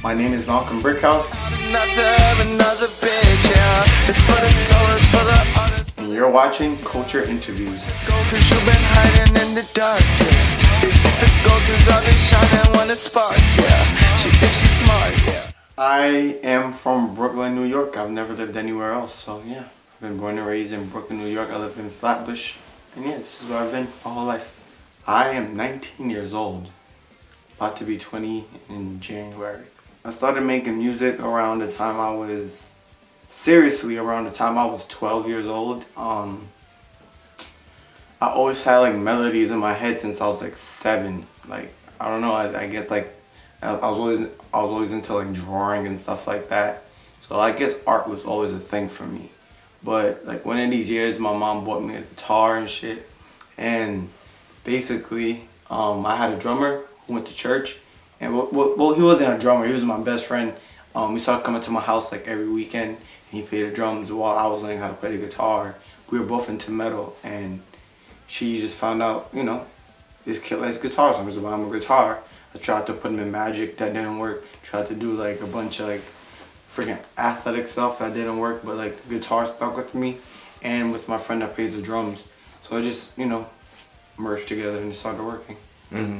My name is Malxolm Brixkhouse. And you're watching Culture Interviews. I am from Brooklyn, New York. I've never lived anywhere else, so yeah. I've been born and raised in Brooklyn, New York. I live in Flatbush, and yeah, this is where I've been my whole life. I am 19 years old, about to be 20 in January. I started making music around the time I was, seriously around the time I was 12 years old. I always had like melodies in my head since I was like 7. Like, I don't know, I guess like I was always into like drawing and stuff like that. So I guess art was always a thing for me. But like one of these years, my mom bought me a guitar and shit. And basically, I had a drummer who went to church. And well, he wasn't a drummer. He was my best friend. We started coming to my house like every weekend. And he played the drums while I was learning how to play the guitar. We were both into metal, and she just found out, you know, this kid likes guitar, so I'm just buying him a guitar. I tried to put him in Magic, that didn't work. Tried to do like a bunch of like freaking athletic stuff, that didn't work. But like the guitar stuck with me, and with my friend that played the drums. So I just, you know, merged together and it started working. Mm-hmm.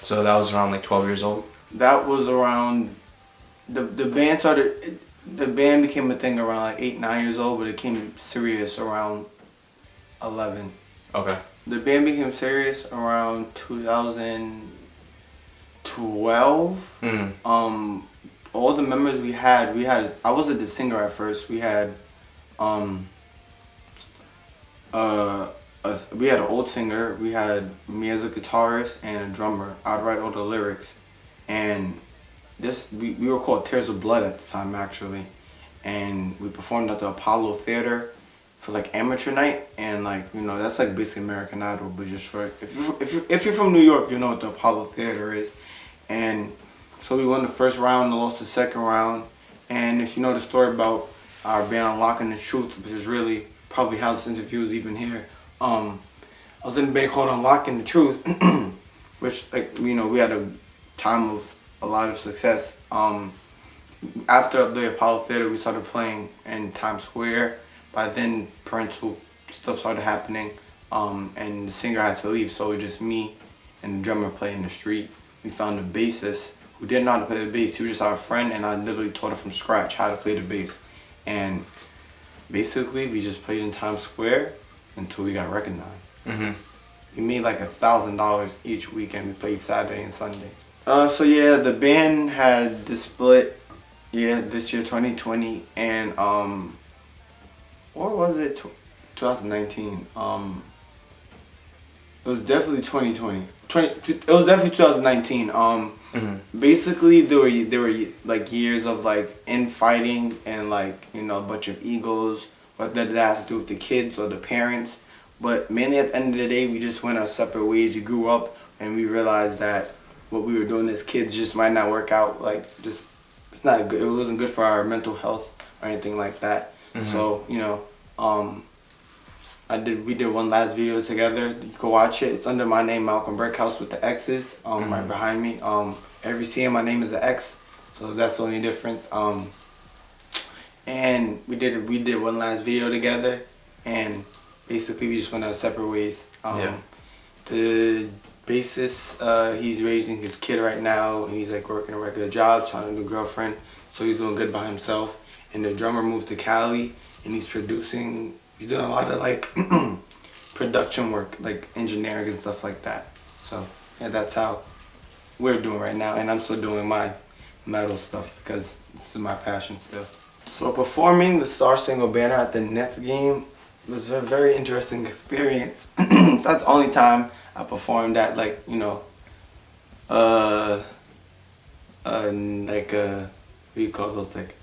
So that was around like 12 years old? That was around, the band started, the band became a thing around like 8, 9 years old, but it came serious around 11. Okay. The band became serious around 2012. Mm-hmm. All the members we had, I wasn't the singer at first. We had, we had an old singer. We had me as a guitarist and a drummer. I'd write all the lyrics, and we were called Tears of Blood at the time actually, and we performed at the Apollo Theater for like amateur night, and like, you know, that's like basically American Idol, but just for if you're from New York, you know what the Apollo Theater is. And so we won the first round and lost the second round. And if you know the story about our band Unlocking the Truth, which is really probably how this interview is even here, I was in a band called Unlocking the Truth, which, like, you know, we had a time of a lot of success. After the Apollo Theater, we started playing in Times Square. By then, parental stuff started happening, and the singer had to leave, so it was just me and the drummer playing in the street. We found a bassist who didn't know how to play the bass. He was just our friend, and I literally taught him from scratch how to play the bass. And basically, we just played in Times Square until we got recognized. Mm-hmm. We made like $1,000 each weekend. We played Saturday and Sunday. So yeah, the band had the split, this year, 2020, and or was it 2019? It was definitely 2020. It was definitely 2019. Mm-hmm. Basically, there were like years of like infighting and like, you know, a bunch of egos. What did that have to do with the kids or the parents? But mainly at the end of the day, we just went our separate ways. We grew up and we realized that what we were doing as kids just might not work out. Like, just, it's not good. It wasn't good for our mental health or anything like that. Mm-hmm. So, you know, we did one last video together. You can watch it. It's under my name, Malxolm Brixkhouse, with the X's right behind me. Every CM, my name is an X, so that's the only difference. And we did one last video together, and basically we just went our separate ways. The bassist, he's raising his kid right now, and he's like working a regular job, trying to do a girlfriend, so he's doing good by himself. And the drummer moved to Cali, and he's producing. He's doing a lot of like production work, like engineering and stuff like that. So yeah, that's how we're doing right now, and I'm still doing my metal stuff because this is my passion still. So performing the Star Spangled Banner at the Nets game was a very interesting experience. It's not the only time I performed at, like, you know, like what do you call those, like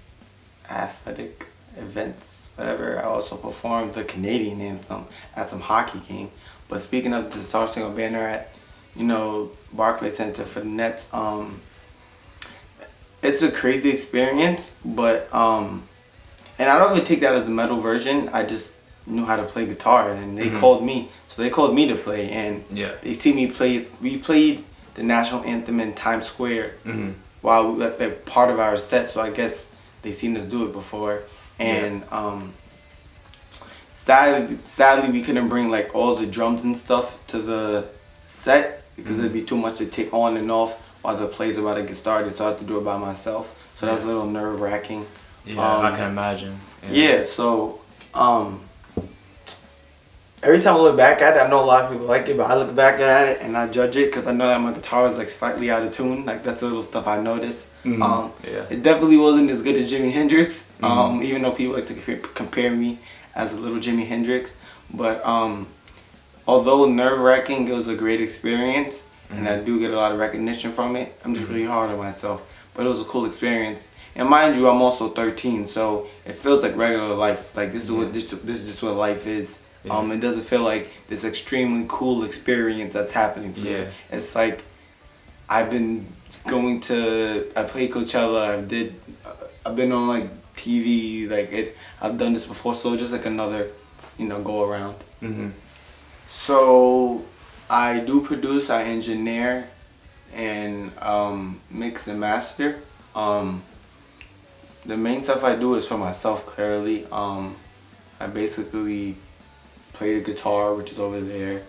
athletic events, whatever. I also performed the Canadian anthem at some hockey game. But speaking of the Star Spangled Banner at, you know, Barclays Center for the Nets, it's a crazy experience, but and I don't even take that as a metal version. I just knew how to play guitar, and they called me, so they called me to play, and they see me play. We played the national anthem in Times Square while like part of our set. So I guess they seen us do it before, and sadly we couldn't bring like all the drums and stuff to the set because it'd be too much to take on and off while the play's about to get started. So I had to do it by myself. So that was a little nerve wracking. Yeah, I can imagine. Yeah. So every time I look back at it, I know a lot of people like it, but I look back at it and I judge it because I know that my guitar is like slightly out of tune. Like that's the little stuff I noticed. It definitely wasn't as good as Jimi Hendrix. Even though people like to compare me as a little Jimi Hendrix, but although nerve wracking, it was a great experience, and I do get a lot of recognition from it. I'm just really hard on myself, but it was a cool experience. And mind you, I'm also 13, so it feels like regular life. Like this is what this is just what life is. It doesn't feel like this extremely cool experience that's happening for me. It's like I've been going to, I played Coachella. I've been on like TV. I've done this before, so just like another, go around. So I do produce, I engineer, and mix and master. The main stuff I do is for myself, clearly. I basically play the guitar, which is over there.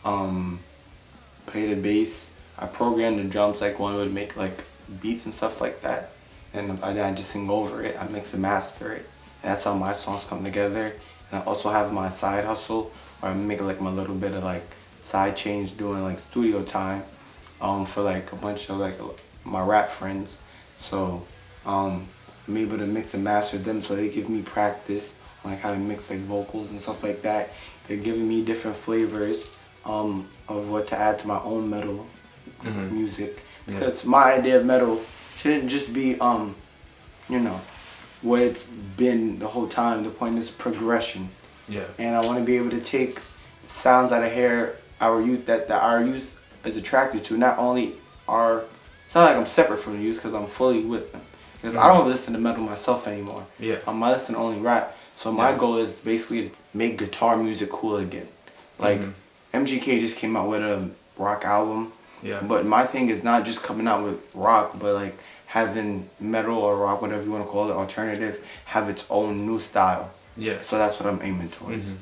Play the bass. I program the drums like one would make like beats and stuff like that. And I just sing over it. I mix and master it. And that's how my songs come together. And I also have my side hustle where I make like my little bit of like side change doing like studio time for like a bunch of like my rap friends. So I'm able to mix and master them, so they give me practice on like how to mix like vocals and stuff like that. They're giving me different flavors of what to add to my own metal music, because my idea of metal shouldn't just be what it's been the whole time. The point is progression. And I want to be able to take sounds that I hear our youth that our youth is attracted to. Not only it's not like I'm separate from the youth, because I'm fully with them. Because I don't listen to metal myself anymore. I listen to only rap. So my goal is basically to make guitar music cool again. Like MGK just came out with a rock album. But my thing is not just coming out with rock, but like having metal or rock, whatever you want to call it, alternative, have its own new style. So that's what I'm aiming towards.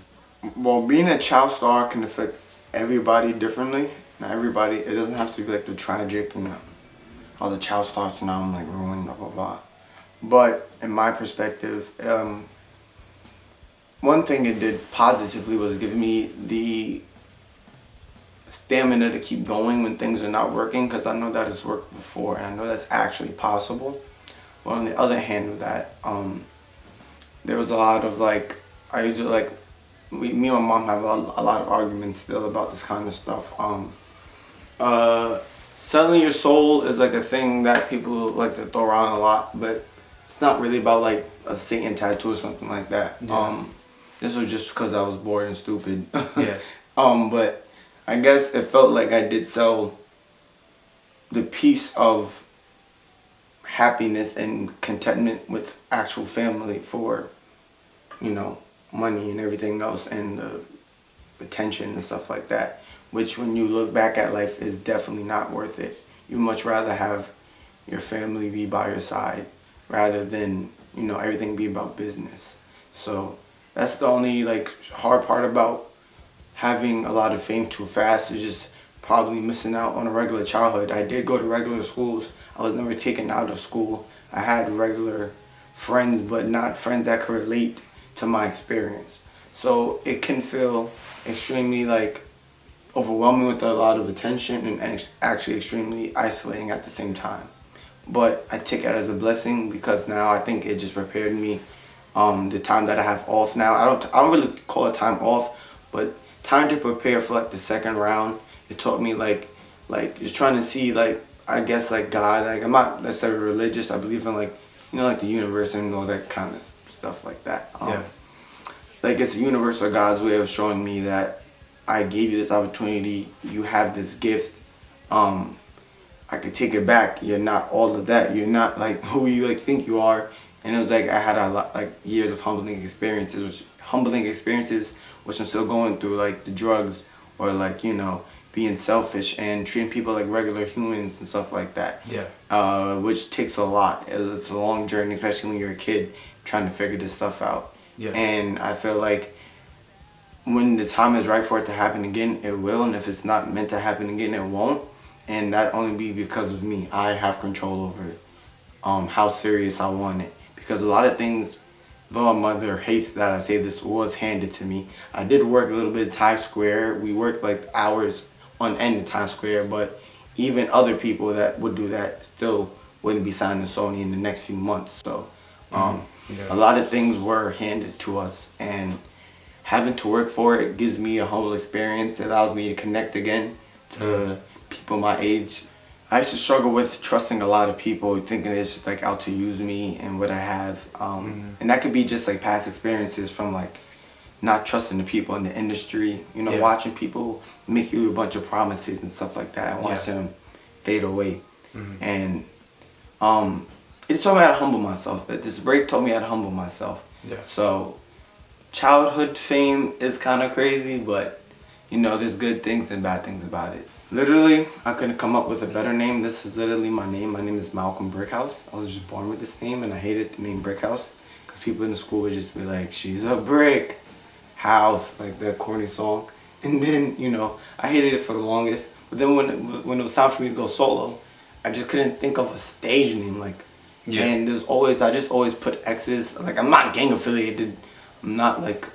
Well, being a child star can affect everybody differently. Not everybody. It doesn't have to be like the tragic, all the child stars, so now I'm like ruined, blah blah blah. But in my perspective, one thing it did positively was give me the stamina to keep going when things are not working, because I know that it's worked before and I know that's actually possible. But on the other hand of that, there was a lot of like, I usually like, me and my mom have a lot of arguments still about this kind of stuff. Selling your soul is like a thing that people like to throw around a lot, but it's not really about like a Satan tattoo or something like that. This was just because I was bored and stupid. But I guess it felt like I did sell the piece of happiness and contentment with actual family for, money and everything else, and the attention and stuff like that, which when you look back at life is definitely not worth it. You much rather have your family be by your side rather than, everything be about business. So that's the only like hard part about having a lot of fame too fast, is just probably missing out on a regular childhood. I did go to regular schools. I was never taken out of school. I had regular friends, but not friends that could relate to my experience. So it can feel extremely like overwhelming with a lot of attention, and actually extremely isolating at the same time. But I take it as a blessing, because now I think it just prepared me. The time that I have off now, I don't really call it time off, but time to prepare for like the second round. It taught me like just trying to see like, I guess like God. Like I'm not necessarily religious. I believe in like like the universe and all that kind of stuff like that. Like it's the universe or God's way of showing me that I gave you this opportunity. You have this gift. I could take it back. You're not all of that. You're not like who you like think you are. And it was like I had a lot, like years of humbling experiences, which I'm still going through, like the drugs, or like being selfish and treating people like regular humans and stuff like that. Yeah. Which takes a lot. It's a long journey, especially when you're a kid trying to figure this stuff out. Yeah. And I feel like when the time is right for it to happen again, it will. And if it's not meant to happen again, it won't. And that only be because of me. I have control over it. How serious I want it. Because a lot of things, though my mother hates that I say this, was handed to me. I did work a little bit at Times Square. We worked like hours on end in Times Square, but even other people that would do that still wouldn't be signing to Sony in the next few months. So a lot of things were handed to us, and having to work for it gives me a humble experience. It allows me to connect again to people my age. I used to struggle with trusting a lot of people, thinking it's just like out to use me and what I have. And that could be just like past experiences from like not trusting the people in the industry, you know, watching people make you a bunch of promises and stuff like that and watching them fade away. And it taught me how to humble myself. This break taught me how to humble myself. So childhood fame is kind of crazy, but you know, there's good things and bad things about it. Literally, I couldn't come up with a better name. This is literally my name. My name is Malxolm Brixkhouse. I was just born with this name, and I hated the name Brickhouse because people in the school would just be like, she's a brick house, like that corny song. And then, you know, I hated it for the longest. But then when it was time for me to go solo, I just couldn't think of a stage name. Like, and there's always, I just always put X's. Like, I'm not gang affiliated. I'm not like,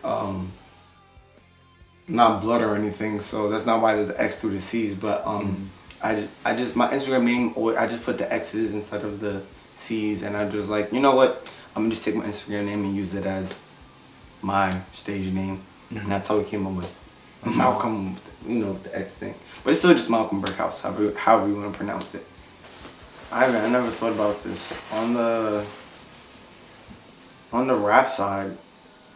not blood or anything, so that's not why there's an X through the C's. But I just my Instagram name, or I just put the X's instead of the C's, and I just like, you know what, I'm gonna just take my Instagram name and use it as my stage name, and that's how we came up with Malcolm, you know, the X thing. But it's still just Malxolm Brixkhouse, however you want to pronounce it. I never thought about this on the rap side.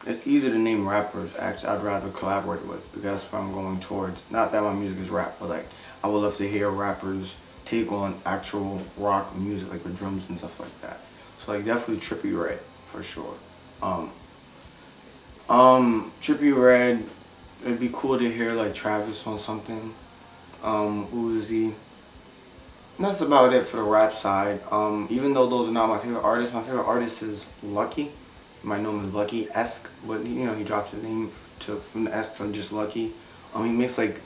It's easier to name rappers. Actually, I'd rather collaborate with, because that's what I'm going towards. Not that my music is rap, but like I would love to hear rappers take on actual rock music, like with drums and stuff like that. So like definitely Trippie Redd for sure. Trippie Redd, it'd be cool to hear like Travis on something. Uzi. And that's about it for the rap side. Even though those are not my favorite artists is Lucky. You might know him as Lucky-esque, but you know, he drops his name from the S to just Lucky. He makes like,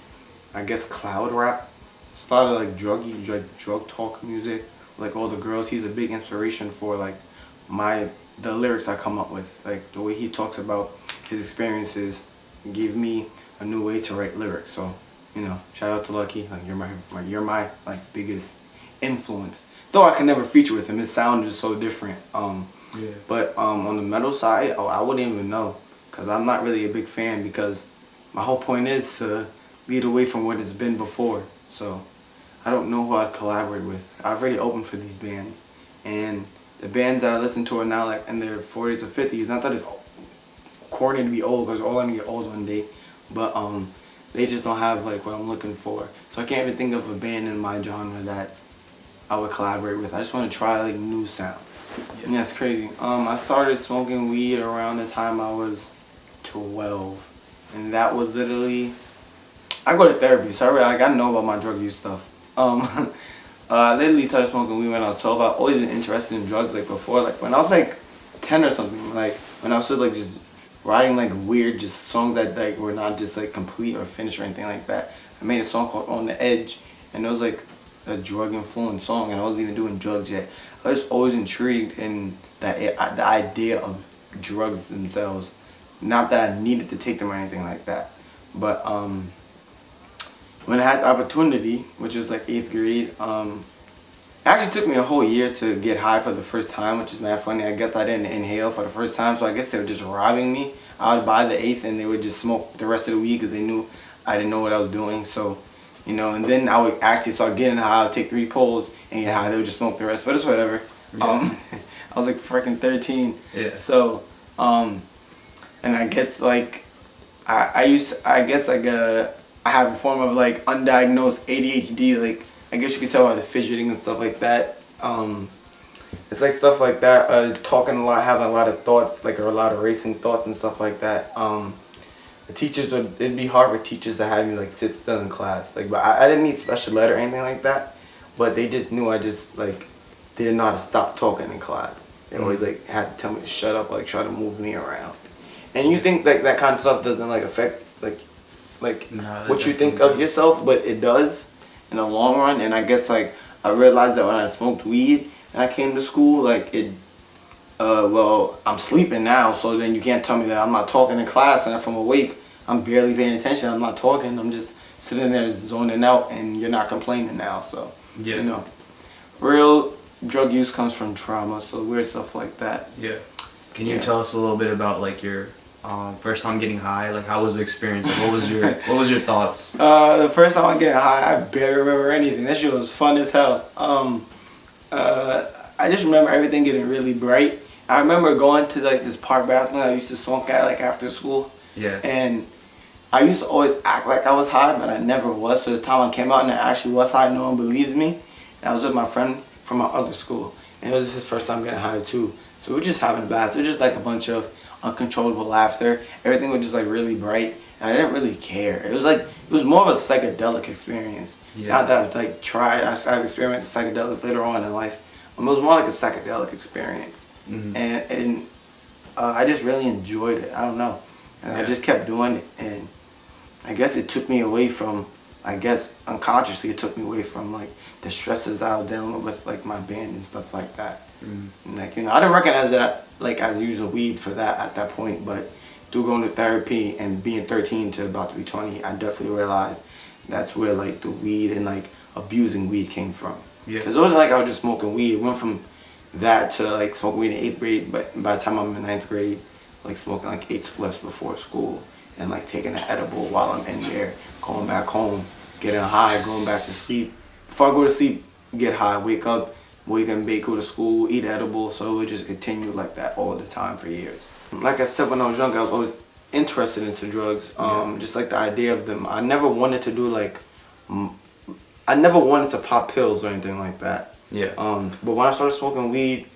I guess, cloud rap. It's a lot of like drug talk music. Like all the girls, he's a big inspiration for like the lyrics I come up with. Like the way he talks about his experiences gave me a new way to write lyrics. So, you know, shout out to Lucky. Like you're my like biggest influence. Though I can never feature with him, his sound is so different. But on the metal side, I wouldn't even know, because I'm not really a big fan, because my whole point is to lead away from what it's been before. So I don't know who I'd collaborate with. I've already opened for these bands, and the bands that I listen to are now like in their 40s or 50s. Not that it's corny to be old, because we're all gonna get old one day, but they just don't have like what I'm looking for. So I can't even think of a band in my genre that I would collaborate with. I just want to try like new sound. Yeah, it's crazy. I started smoking weed around the time I was 12, and that was literally, I go to therapy, so I gotta know about my drug use stuff. I literally started smoking weed when I was 12. I've always been interested in drugs like before, like when I was like 10 or something, like when I was still like just writing like weird just songs that like were not just like complete or finished or anything like that. I made a song called On the Edge, and it was like a drug influenced song, and I wasn't even doing drugs yet. I was always intrigued in the idea of drugs themselves. Not that I needed to take them or anything like that, but when I had the opportunity, which was like 8th grade, it actually took me a whole year to get high for the first time, which is not funny. I guess I didn't inhale for the first time, so I guess they were just robbing me. I would buy the 8th and they would just smoke the rest of the week because they knew I didn't know what I was doing. So, you know, and then I would actually start getting high. I would take 3 pulls and get high. They would just smoke the rest, but it's whatever. Yeah. I was like freaking 13. Yeah. So, and I guess like I have a form of like undiagnosed ADHD. Like I guess you could tell by the fidgeting and stuff like that. It's like stuff like that. Talking a lot, having a lot of thoughts, like a lot of racing thoughts and stuff like that. the teachers would, it'd be hard for teachers to have me like sit still in class. Like, but I didn't need special ed or anything like that. But they just knew I just like didn't know how to stop talking in class. They always like had to tell me to shut up, like try to move me around. And you think like that kind of stuff doesn't like affect like what you think of yourself, but it does in the long run. And I guess like I realized that when I smoked weed and I came to school, like it. Well, I'm sleeping now, so then you can't tell me that I'm not talking in class, and if I'm awake, I'm barely paying attention. I'm not talking. I'm just sitting there zoning out, and you're not complaining now. So yeah, you know, real drug use comes from trauma, so weird stuff like that. Yeah. Can you tell us a little bit about like your first time getting high? Like, how was the experience? Like, what was your thoughts? The first time I get high, I barely remember anything. That shit was fun as hell. I just remember everything getting really bright. I remember going to like this park bathroom I used to smoke at like after school. Yeah. And I used to always act like I was high, but I never was. So the time I came out and I actually was high, no one believes me. And I was with my friend from my other school, and it was his first time getting high too. So we were just having a blast. It was just like a bunch of uncontrollable laughter. Everything was just like really bright, and I didn't really care. It was more of a psychedelic experience. Yeah. Not that I've like tried. I've experienced psychedelics later on in life. It was more like a psychedelic experience. Mm-hmm. And I just really enjoyed it. I don't know. And I just kept doing it, and I guess it took me away from, I guess unconsciously it took me away from like the stresses I was dealing with like my band and stuff like that. And, like, you know, I didn't recognize that like I was using weed for that at that point, but through going to therapy and being 13 to about to be 20, I definitely realized that's where like the weed and like abusing weed came from. Yeah. Because it wasn't like I was just smoking weed. It went from that to like smoking weed in 8th grade, but by the time I'm in 9th grade, like smoking like 8 spliffs before school and like taking an edible while I'm in there, going back home, getting high, going back to sleep. Before I go to sleep, get high, wake up, and bake, go to school, eat edible. So it would just continue like that all the time for years. Like I said, when I was young, I was always interested into drugs. Just like the idea of them. I never wanted to do like, I never wanted to pop pills or anything like that. Yeah. But when I started smoking weed,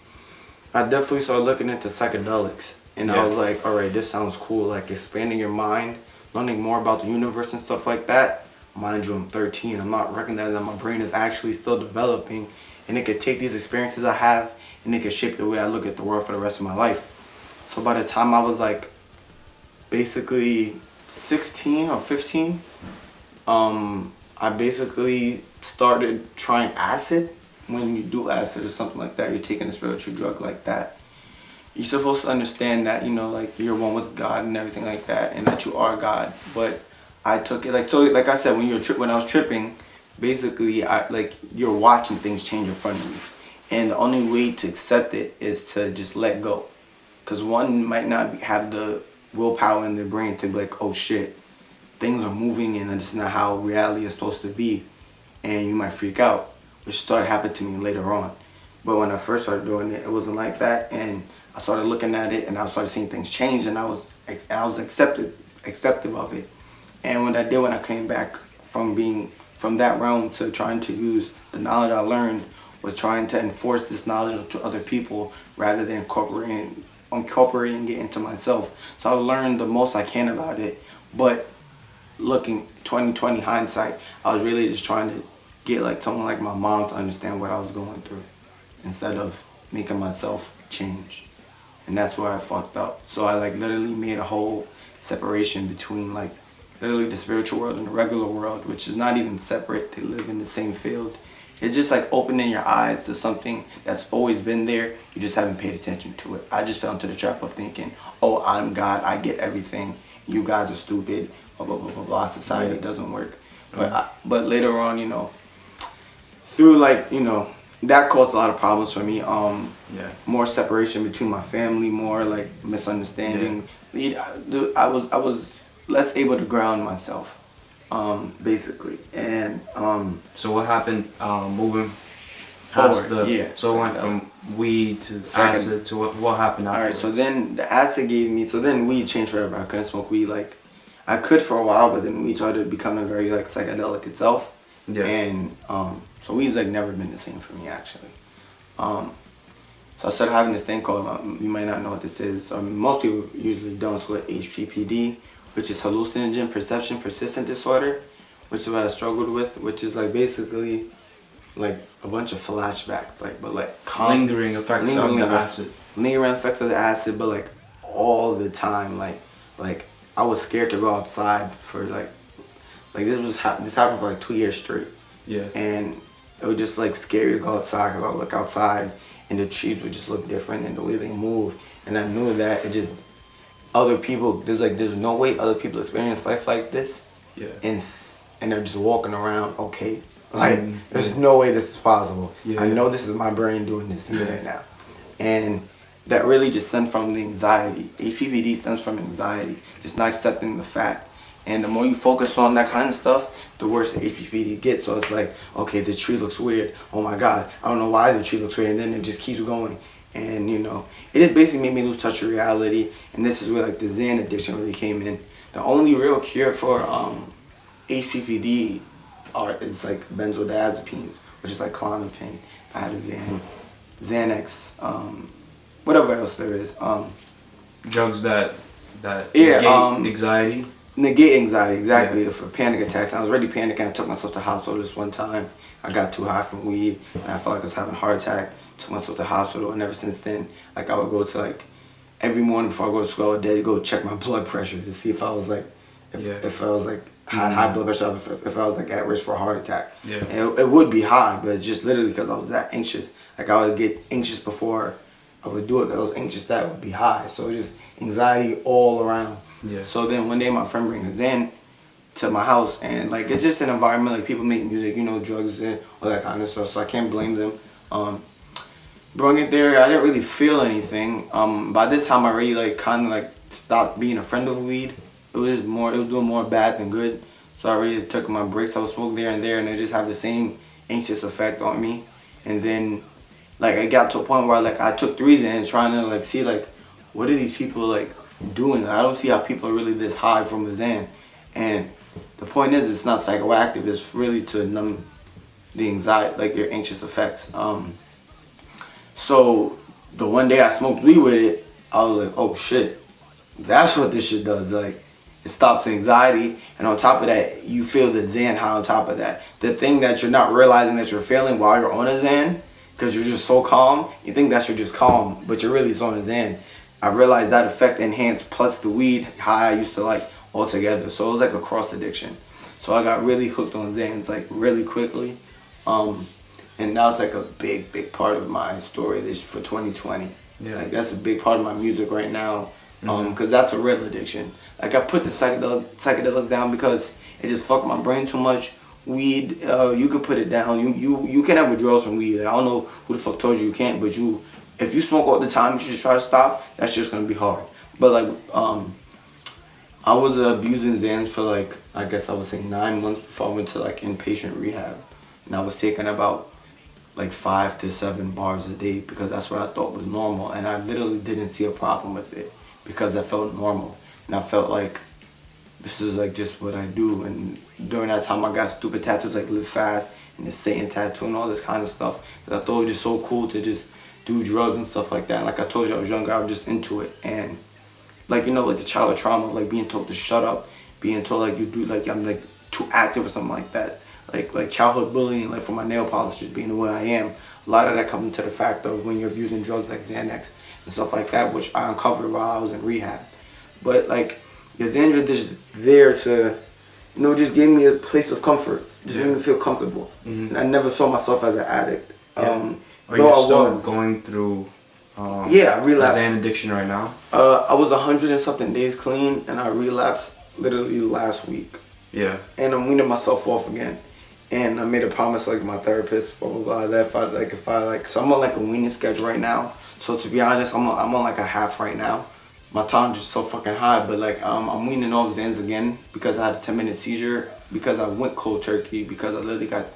I definitely started looking into psychedelics. And I was like, alright, this sounds cool. Like expanding your mind, learning more about the universe and stuff like that. Mind you, I'm 13. I'm not recognizing that my brain is actually still developing. And it could take these experiences I have and it could shape the way I look at the world for the rest of my life. So by the time I was like basically 16 or 15, I basically started trying acid. When you do acid or something like that, you're taking a spiritual drug like that. You're supposed to understand that, you know, like you're one with God and everything like that, and that you are God. But I took it like, so like I said, when I was tripping, basically you're watching things change in front of you, and the only way to accept it is to just let go, because one might not have the willpower in their brain to be like, oh shit, things are moving and this is not how reality is supposed to be, and you might freak out, which started happening to me later on. But when I first started doing it, it wasn't like that, and I started looking at it and I started seeing things change, and I was acceptive of it. And when I came back from that realm to trying to use the knowledge I learned, was trying to enforce this knowledge to other people rather than incorporating it into myself. So I learned the most I can about it, but looking 20/20 hindsight, I was really just trying to get like someone like my mom to understand what I was going through instead of making myself change. And that's where I fucked up. So I like literally made a whole separation between like literally the spiritual world and the regular world, which is not even separate. They live in the same field. It's just like opening your eyes to something that's always been there. You just haven't paid attention to it. I just fell into the trap of thinking, oh, I'm God, I get everything. You guys are stupid, blah, blah, blah, blah, blah. Society doesn't work. But later on, you know, through like, you know, that caused a lot of problems for me. More separation between my family, more like misunderstandings. I was less able to ground myself, basically. And so what happened moving past forward? So it went from weed to acid to what happened afterwards? Alright, so then the acid gave me, so then weed changed forever. I couldn't smoke weed. Like I could for a while, but then weed started becoming very like psychedelic itself. Yeah. And so weed's like never been the same for me actually. So I started having this thing called, you might not know what this is. Most people usually don't, it's called HPPD, which is hallucinogen perception persistent disorder, which is what I struggled with, which is like basically like a bunch of flashbacks, like but like lingering effects of the acid. Lingering effects of the acid, but like all the time, like I was scared to go outside for like this happened for like 2 years straight. Yeah. And it was just like scary to go outside because I would look outside and the trees would just look different and the way they move, and I knew that it just other people there's no way other people experience life like this. Yeah. And they're just walking around okay. Like, there's no way this is possible. Yeah. I know this is my brain doing this to me right now. And that really just stems from the anxiety. HPPD stems from anxiety, just not accepting the fact. And the more you focus on that kind of stuff, the worse the HPPD gets. So it's like, okay, the tree looks weird. Oh my God, I don't know why the tree looks weird. And then it just keeps going. And, you know, it just basically made me lose touch with reality. And this is where, like, the Xan addiction really came in. The only real cure for HPPD is like benzodiazepines, which is like Klonopin, Ativan, Xanax, whatever else there is. Drugs that negate anxiety. Negate anxiety, exactly. Yeah. For panic attacks. I was already panicking. I took myself to the hospital this one time. I got too high from weed, and I felt like I was having a heart attack. Took myself to the hospital, and ever since then, like I would go to like every morning before I go to school, I would go check my blood pressure to see if I was like, if I was like had high blood pressure, if I was like at risk for a heart attack. Yeah. And it would be high, but it's just literally because I was that anxious. Like I would get anxious before I would do it. I was anxious that it would be high. So just anxiety all around. Yeah. So then one day my friend brings us in to my house, and like it's just an environment like people make music, you know, drugs and all that kind of stuff. So I can't blame them. Brought it there, I didn't really feel anything. By this time I already like kind of like stopped being a friend of weed. It was doing more bad than good. So I already took my breaks. I would smoke there and there, and it just have the same anxious effect on me. And then like I got to a point where like I took 3 Xans trying to like see like what are these people like doing. I don't see how people are really this high from a Xan. And the point is, it's not psychoactive. It's really to numb the anxiety, like your anxious effects. So the one day I smoked weed with it, I was like, oh shit, that's what this shit does. Like, it stops anxiety, and on top of that, you feel the Xan high on top of that. The thing that you're not realizing that you're feeling while you're on a Xan, because you're just so calm, you think that you're just calm, but you're really just on a Xan. I realized that effect enhanced plus the weed high I used to like all together. So it was like a cross addiction. So I got really hooked on Xans like really quickly. And that was like a big part of my story this for 2020. Yeah. Like that's a big part of my music right now. Cause that's a real addiction. Like I put the psychedelics down because it just fucked my brain too much. Weed, you could put it down. You can have withdrawals from weed. I don't know who the fuck told you can't, but if you smoke all the time, you should just try to stop. That's just gonna be hard. But like, I was abusing Xans for like, I guess I would say 9 months before I went to like inpatient rehab, and I was taking about like 5 to 7 bars a day because that's what I thought was normal, and I literally didn't see a problem with it because I felt normal, and I felt like this is like just what I do. And during that time I got stupid tattoos like Live Fast and the Satan tattoo and all this kind of stuff, because I thought it was just so cool to just do drugs and stuff like that. And like I told you, I was younger, I was just into it. And like, you know, like the childhood trauma of like being told to shut up, being told like you do, like I'm like too active or something like that. Like childhood bullying, like for my nail polish just being the way I am. A lot of that comes into the fact of when you're abusing drugs like Xanax and stuff like that, which I uncovered while I was in rehab. But like the Xandra is just there to, you know, just gave me a place of comfort. Just made me feel comfortable. And I never saw myself as an addict. Are you still going through I relapsed. Xan addiction right now? I was 100 and something days clean, and I relapsed literally last week. Yeah. And I'm weaning myself off again. And I made a promise, like my therapist, blah blah blah, that if I so I'm on like a weaning schedule right now. So to be honest, I'm on like a half right now. My tolerance is so fucking high, but like I'm weaning off Xans again because I had a 10-minute seizure, because I went cold turkey, because I literally got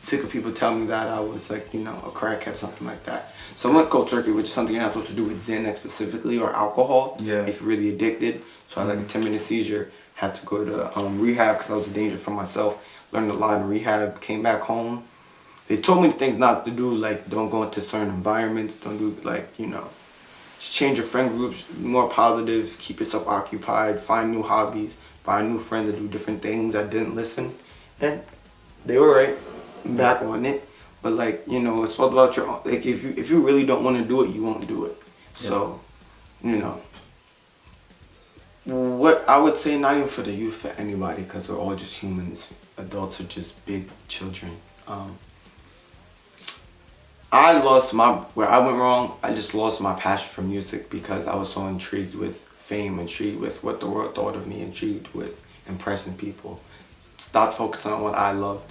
sick of people telling me that I was like, you know, a crackhead or something like that. So I went cold turkey, which is something you're not supposed to do with Xanax specifically or alcohol if you're really addicted. So I had like a 10-minute seizure, had to go to rehab because I was a danger for myself. Learned a lot in rehab, came back home. They told me things not to do, like don't go into certain environments, don't do like, you know, just change your friend groups, more positive, keep yourself occupied, find new hobbies, find new friends that do different things. I didn't listen, and they were right. I'm back on it. But like, you know, it's all about your own. Like if you really don't want to do it, you won't do it. So, you know, what I would say, not even for the youth, for anybody, because we're all just humans. Adults are just big children. Where I went wrong, I just lost my passion for music because I was so intrigued with fame, intrigued with what the world thought of me, intrigued with impressing people. Stopped focusing on what I love.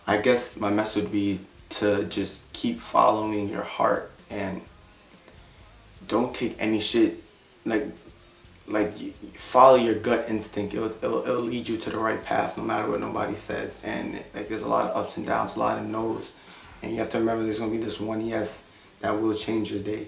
I guess my message would be to just keep following your heart and don't take any shit, like follow your gut instinct. It'll lead you to the right path no matter what nobody says. And like there's a lot of ups and downs, a lot of no's, and you have to remember there's gonna be this one yes that will change your day.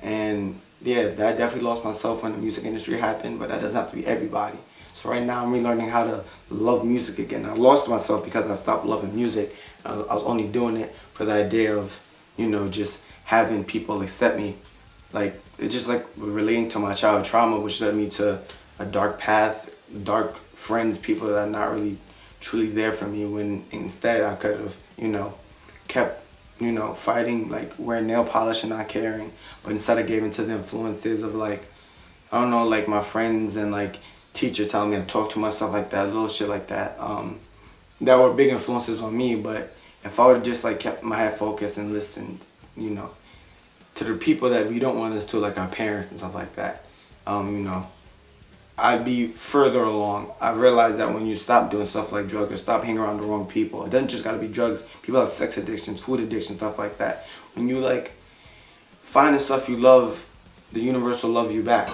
And yeah, I definitely lost myself when the music industry happened, but that doesn't have to be everybody. So right now I'm relearning how to love music again. I lost myself because I stopped loving music. I was only doing it for the idea of, you know, just having people accept me. Like, it's just like relating to my childhood trauma, which led me to a dark path, dark friends, people that are not really truly there for me, when instead I could have, you know, kept, you know, fighting, like wearing nail polish and not caring. But instead I gave into the influences of like, I don't know, like my friends and like teacher telling me to talk to myself like that, little shit like that. That were big influences on me. But if I would have just like kept my head focused and listened, you know, to the people that we don't want us to, like our parents and stuff like that, you know, I'd be further along. I realized that when you stop doing stuff like drugs or stop hanging around the wrong people, it doesn't just gotta be drugs. People have sex addictions, food addictions, stuff like that. When you like find the stuff you love, the universe will love you back.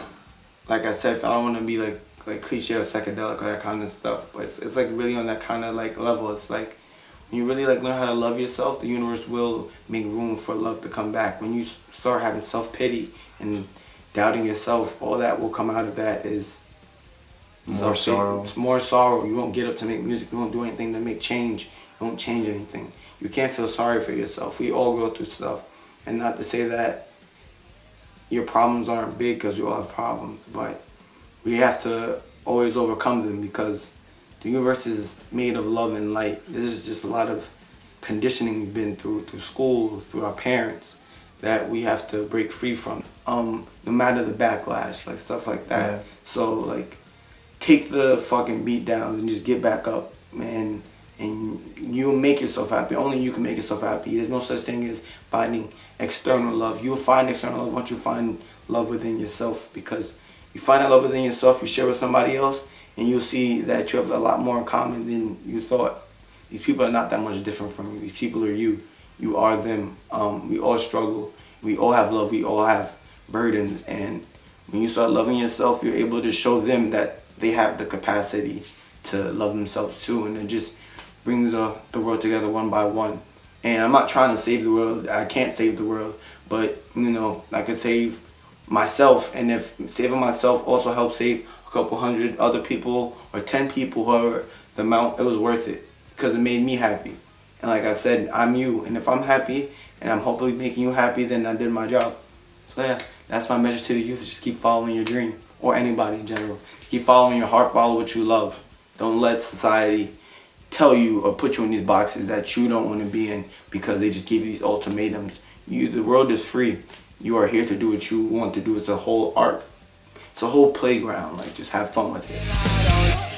Like I said, I don't want to be like cliche or psychedelic or that kind of stuff, but it's like really on that kind of like level. It's like when you really like learn how to love yourself, the universe will make room for love to come back. When you start having self-pity and doubting yourself, all that will come out of that is more sorrow. It's more sorrow. You won't get up to make music. You won't do anything to make change. You won't change anything. You can't feel sorry for yourself. We all go through stuff. And not to say that your problems aren't big, because we all have problems, but we have to always overcome them, because the universe is made of love and light. This is just a lot of conditioning we've been through school, through our parents, that we have to break free from. No matter the backlash, like stuff like that. Yeah. So like, take the fucking beat down and just get back up, man. And you'll make yourself happy. Only you can make yourself happy. There's no such thing as finding external love. You'll find external love once you find love within yourself, because you find that love within yourself, you share with somebody else, and you'll see that you have a lot more in common than you thought. These people are not that much different from you. These people are you. You are them. We all struggle. We all have love. We all have burdens. And when you start loving yourself, you're able to show them that they have the capacity to love themselves too. And it just brings the world together one by one. And I'm not trying to save the world. I can't save the world. But, you know, I can save myself. And if saving myself also helps save a couple hundred other people or 10 people, whoever the amount, it was worth it, because it made me happy. And like I said, I'm you. And if I'm happy and I'm hopefully making you happy, then I did my job. So yeah, that's my message to the youth. Just keep following your dream, or anybody in general. Keep following your heart, follow what you love. Don't let society tell you or put you in these boxes that you don't want to be in, because they just give you these ultimatums. The world is free. You are here to do what you want to do. It's a whole art. It's a whole playground. Like, just have fun with it.